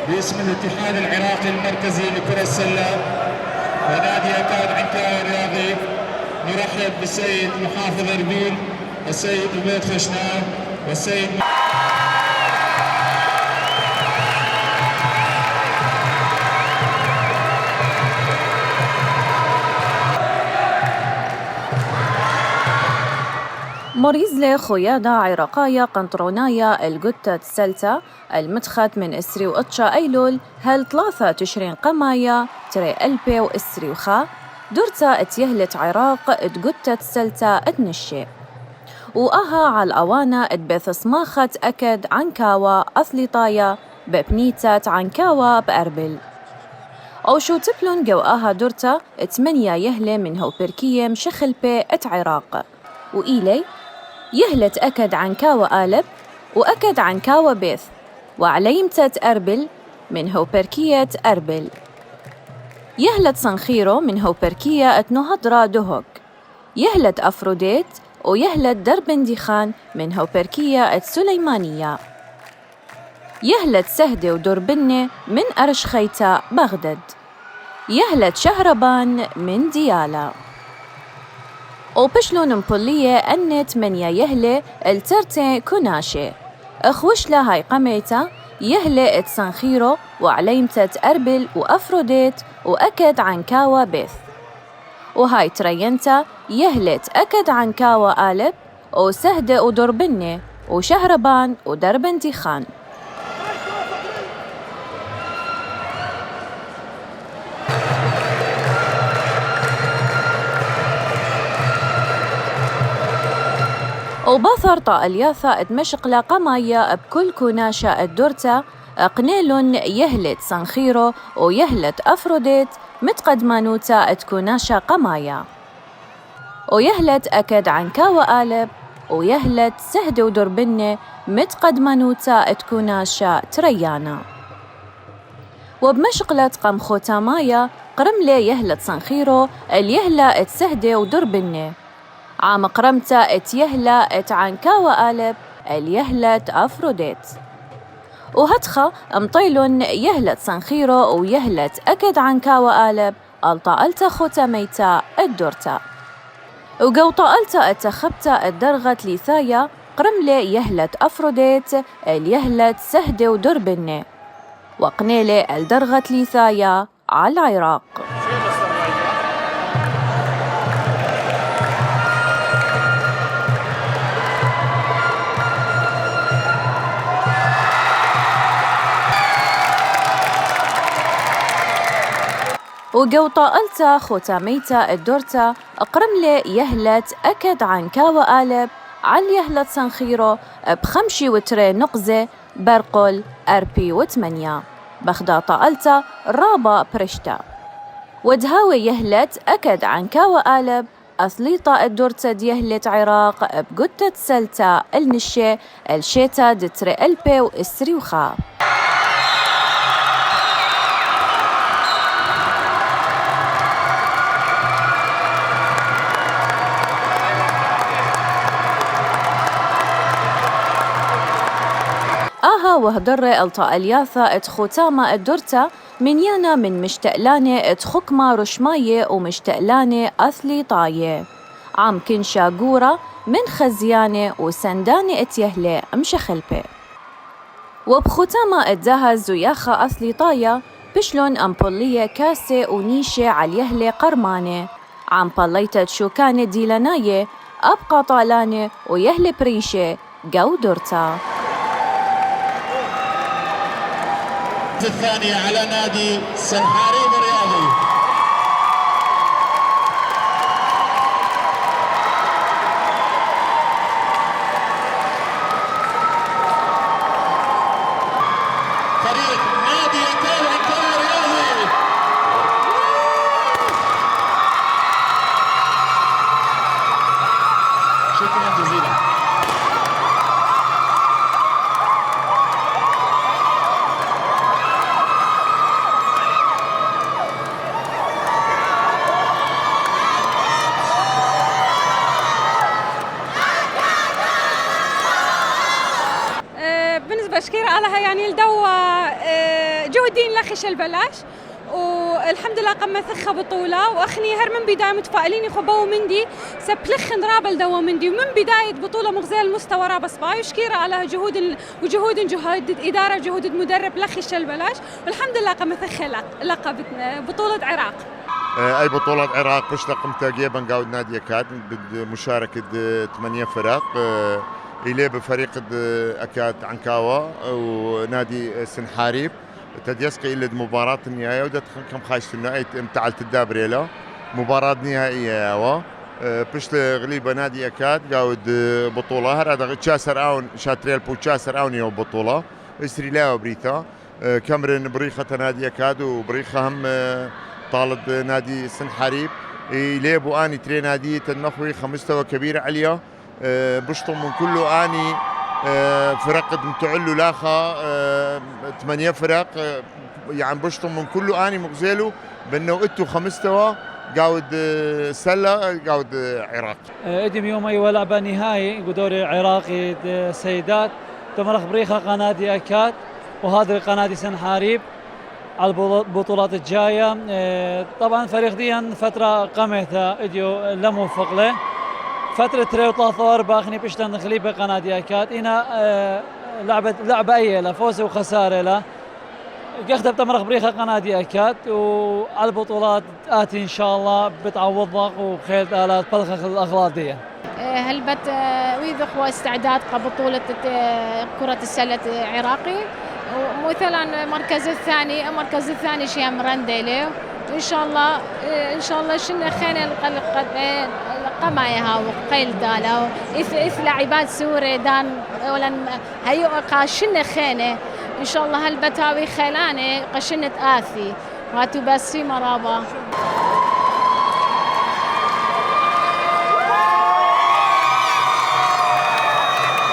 باسم الاتحاد العراقي المركزي لكرة السلة ونادي أكاد عنكاوي الرياضي نرحب بالسيد محافظ أربيل السيد عبيد خشناو والسيد موريزلي خويادا عراقايا قنطرونايا الجوتا تسلتا المتخت من إسري وأتشا أيلول هل 3 تشرين قمايا تري ألبي وإسري وخا دورتا اتيهلت عراق اتجوتا تسلتا اتنشي وآها على الأوانا اتبث صماخت أكد عنكاوا أثليطايا ببنيتات عنكاوا بأربل أو شو تبلون جو آها دورتا اتمنيا يهلي من هو بركية مشخل بي ات عراق وإيلي يهلت أكد عنكاوا آلب وأكد عنكاوا بيث وعليمتت أربل من هو بركية أربل يهلت صنخيرو من هو بركية اتنهضرا دهوك يهلت أفروديت ويهلت دربنديخان من هو بركية السليمانية يهلت سهدة ودربنة من أرشخيتا بغداد يهلت شهربان من ديالا وبشلون مبولية أنت من يهلي الترتين كوناشي أخوشلا هاي قميتا يهلي اتسانخيرو وعليمتت أربل وأفروديت وأكد عنكاوا بيث وهاي ترينتا يهلت أكد عنكاوا آلب وسهدة ودربنة وشهربان ودربنديخان وباثر طائلياثا دمشق قمايا بكل كوناشا الدورتا قنيلون يهلت صنخيرو ويهلت أفروديت متقدمانوتا تكوناشا قمايا ويهلت أكد عنكاوا آلب ويهلت سهد ودربنة متقدمانوتا تكوناشا تريانا وبمشقلة قم خوتامايا قرملي يهلت صنخيرو اليهلا تسهدة ودربنة عام قرمتا اتيهلا اتعنكاوا آلب اليهلة أفروديت وهتخا مطيلون يهلت صنخيرو ويهلت أكد عنكاوا آلب الطالتا خوتاميتا الدورتا وقوطالتا اتخبتا الدرغت ليثايا قرملي يهلت أفروديت اليهلة سهدة ودربنة وقنيلي الدرغت ليثايا على العراق وقوطالتا خوتاميتا الدورتا قرملي يهلت أكد عنكاوا آلب عن يهلت صنخيرو بخمشي وتري نقزة برقل أربي وثمانية بخدا طالتا رابا برشتا ودهاوي يهلت أكد عنكاوا آلب أثليطا الدورتا ديهلت عراق بقدة سلتا النشي الشيتا دتري ألبي وإسري وخا آها وهدر الطائلياثا اتخوتاما الدورتا من يانا من مشتقلانة اتخكما رشماية ومشتقلانة أثليطاية عم كنشا قورة من خزيانة وسندانة اتيهلي مشخلبة وبختاما اتزاها زياخة أثليطاية بشلون أمبولية كاسة ونيشة عاليهلي قرمانة عم بليتت شوكانة ديلاناية أبقى طالانة ويهلي بريشة قو دورتا الثانية على نادي سنحاريب الرياضي فريق نادي أكاد عنكاوا الرياضي شكرا جزيلا علىها يعني الدو جهدين لخش البلاش والحمد لله قم ثخة بطولة وأخني هر من بداية متفائلين يخبوا مندي سبلخن رابل دوا مندي ومن بداية بطولة مغزية المستوى رابس باي وشكيرة على جهود إدارة جهود مدرب لخش البلاش والحمد لله قم ثخة لقب بطولة عراق. أي بطولة عراق بش قمت جيبا قاود نادي أكاد بمشاركة 8 فرق إليه بفريق أكاد عنكاوة ونادي سنحاريب تديسقي إلى مباراة النهائية ودت كم خايش النهائي امتعلت الدابريلا مباراة نهائية ياوا بش غليبة نادي أكاد قاود بطولة هذا تشاسر أون شاتريل بو تشاسر أون يوم بطولة إسري لا وبريتا كامرن بريخة نادي أكاد وبريخة هم طالب نادي سنحاريب إليه بو أني تري نادي النخوي خمستوى كبيرة عليا بشطم من كله أني فرق متعلو لاخا 8 فرق يعني بشطم من كله أني مغزيلو بأنه إتو خمستوى قاود سلة قاود عراق ادم يومي ولعبة نهائي قدوري عراقي سيدات تمرخ بريخة قنادي أكاد وهذا قنادي سنحاريب على البطولات الجاية. طبعا فريق ديان فترة قمثة اديو لا موفق له فترة 3 و4 اخني بشتن خليبة قنادي أكاد هنا لعبة أي لا فوز وخسارة لا قختب تمرخ بريخة قنادي أكاد وعلى البطولات آتي إن شاء الله بتعوض ضغط وخيل آلات بلخخ الأغلاط دي. هلبت ويذخ واستعداد قبطولة كرة السلة عراقي ومثلا المركز الثاني شيء مرندلي ان شاء الله شنو خينا القمايها وقيل دالا اث لاعبات سوري دان ولا هيو قاشنا خينا ان شاء الله هالبتاوي خيلانه قشنت آثي واتو بس في مرابا.